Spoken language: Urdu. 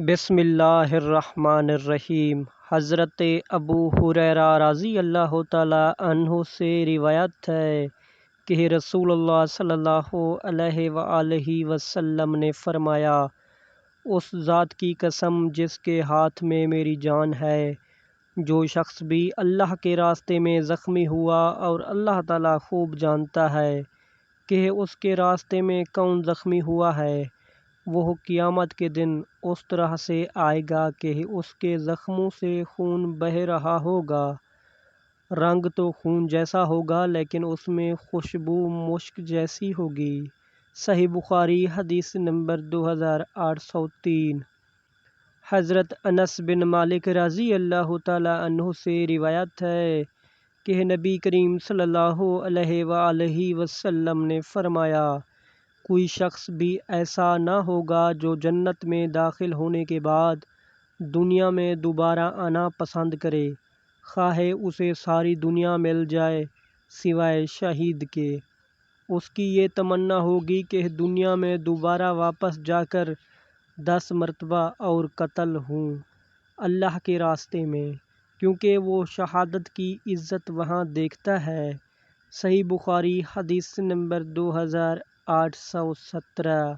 بسم اللہ الرحمن الرحیم۔ حضرت ابو ہریرہ رضی اللہ تعالیٰ عنہ سے روایت ہے کہ رسول اللہ صلی اللہ علیہ وآلہ وسلم نے فرمایا، اس ذات کی قسم جس کے ہاتھ میں میری جان ہے، جو شخص بھی اللہ کے راستے میں زخمی ہوا اور اللہ تعالیٰ خوب جانتا ہے کہ اس کے راستے میں کون زخمی ہوا ہے، وہ قیامت کے دن اس طرح سے آئے گا کہ اس کے زخموں سے خون بہہ رہا ہوگا۔ رنگ تو خون جیسا ہوگا لیکن اس میں خوشبو مشک جیسی ہوگی۔ صحیح بخاری حدیث نمبر 2803۔ حضرت انس بن مالک رضی اللہ تعالیٰ عنہ سے روایت ہے کہ نبی کریم صلی اللہ علیہ وآلہ وسلم نے فرمایا، کوئی شخص بھی ایسا نہ ہوگا جو جنت میں داخل ہونے کے بعد دنیا میں دوبارہ آنا پسند کرے، خواہ اسے ساری دنیا مل جائے سوائے شہید کے۔ اس کی یہ تمنا ہوگی کہ دنیا میں دوبارہ واپس جا کر 10 مرتبہ اور قتل ہوں اللہ کے راستے میں، کیونکہ وہ شہادت کی عزت وہاں دیکھتا ہے۔ صحیح بخاری حدیث نمبر 2817۔